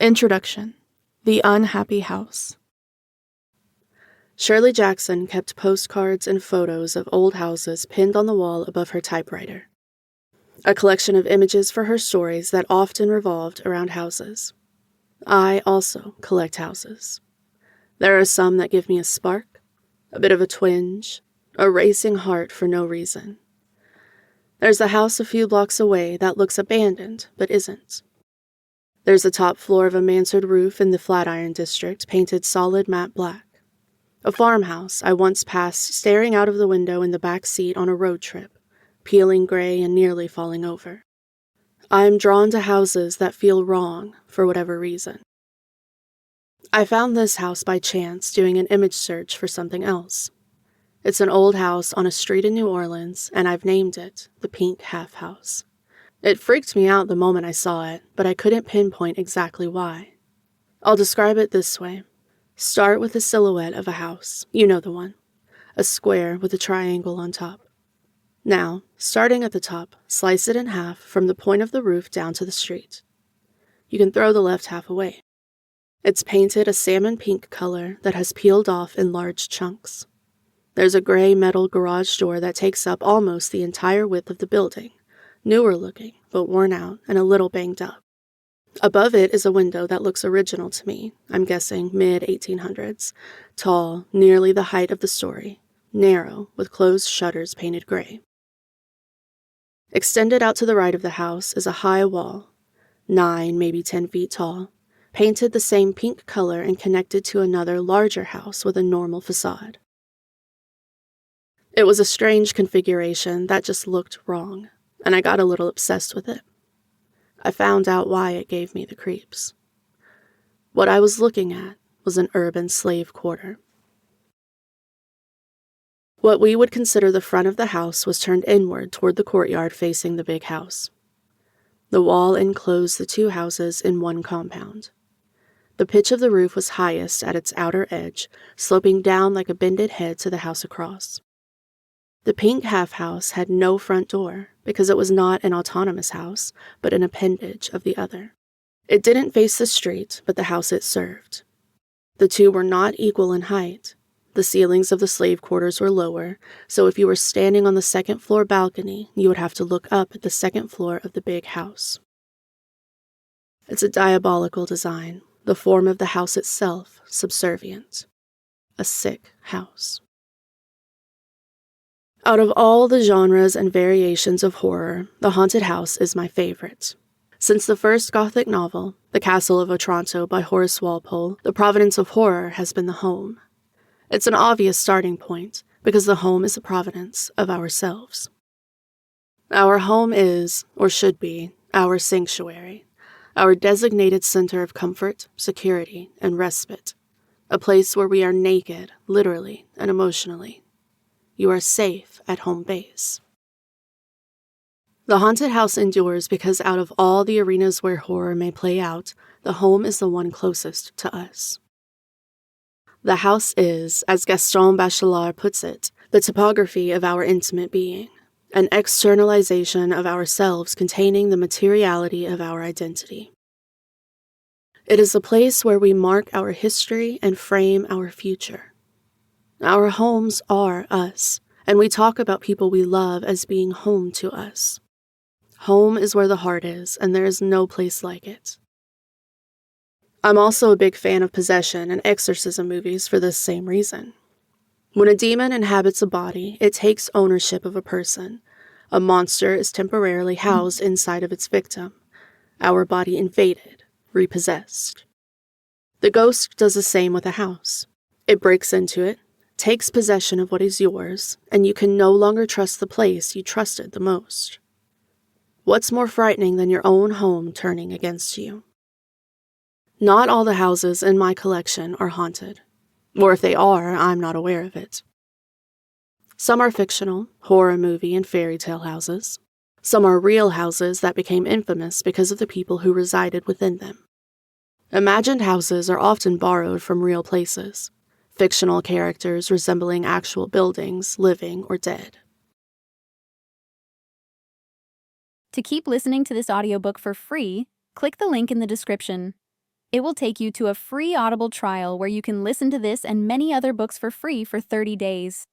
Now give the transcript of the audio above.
Introduction: The Unhappy House. Shirley Jackson kept postcards and photos of old houses pinned on the wall above her typewriter. A collection of images for her stories that often revolved around houses. I also collect houses. There are some that give me a spark, a bit of a twinge, a racing heart for no reason. There's a house a few blocks away that looks abandoned but isn't. There's the top floor of a mansard roof in the Flatiron district painted solid matte black. A farmhouse I once passed staring out of the window in the back seat on a road trip, peeling gray and nearly falling over. I am drawn to houses that feel wrong for whatever reason. I found this house by chance doing an image search for something else. It's an old house on a street in New Orleans, and I've named it the Pink Half House. It freaked me out the moment I saw it, but I couldn't pinpoint exactly why. I'll describe it this way. Start with a silhouette of a house. You know the one. A square with a triangle on top. Now, starting at the top, slice it in half from the point of the roof down to the street. You can throw the left half away. It's painted a salmon pink color that has peeled off in large chunks. There's a gray metal garage door that takes up almost the entire width of the building, newer looking, but worn out and a little banged up. Above it is a window that looks original to me, I'm guessing mid-1800s, tall, nearly the height of the story, narrow, with closed shutters painted gray. Extended out to the right of the house is a high wall, 9, maybe 10 feet tall, painted the same pink color and connected to another larger house with a normal facade. It was a strange configuration that just looked wrong, and I got a little obsessed with it. I found out why it gave me the creeps. What I was looking at was an urban slave quarter. What we would consider the front of the house was turned inward toward the courtyard facing the big house. The wall enclosed the two houses in one compound. The pitch of the roof was highest at its outer edge, sloping down like a bended head to the house across. The Pink Half House had no front door because it was not an autonomous house, but an appendage of the other. It didn't face the street, but the house it served. The two were not equal in height. The ceilings of the slave quarters were lower, so if you were standing on the second floor balcony, you would have to look up at the second floor of the big house. It's a diabolical design, the form of the house itself subservient. A sick house. Out of all the genres and variations of horror, The Haunted House is my favorite. Since the first Gothic novel, The Castle of Otranto by Horace Walpole, the provenance of horror has been the home. It's an obvious starting point, because the home is the provenance of ourselves. Our home is, or should be, our sanctuary, our designated center of comfort, security, and respite, a place where we are naked, literally and emotionally. You are safe at home base. The haunted house endures because out of all the arenas where horror may play out, the home is the one closest to us. The house is, as Gaston Bachelard puts it, the topography of our intimate being, an externalization of ourselves containing the materiality of our identity. It is a place where we mark our history and frame our future. Our homes are us, and we talk about people we love as being home to us. Home is where the heart is, and there is no place like it. I'm also a big fan of possession and exorcism movies for this same reason. When a demon inhabits a body, it takes ownership of a person. A monster is temporarily housed inside of its victim. Our body invaded, repossessed. The ghost does the same with a house. It breaks into it, takes possession of what is yours, and you can no longer trust the place you trusted the most. What's more frightening than your own home turning against you? Not all the houses in my collection are haunted, or if they are, I'm not aware of it. Some are fictional, horror movie and fairy tale houses. Some are real houses that became infamous because of the people who resided within them. Imagined houses are often borrowed from real places. Fictional characters resembling actual buildings, living or dead. To keep listening to this audiobook for free, click the link in the description. It will take you to a free Audible trial where you can listen to this and many other books for free for 30 days.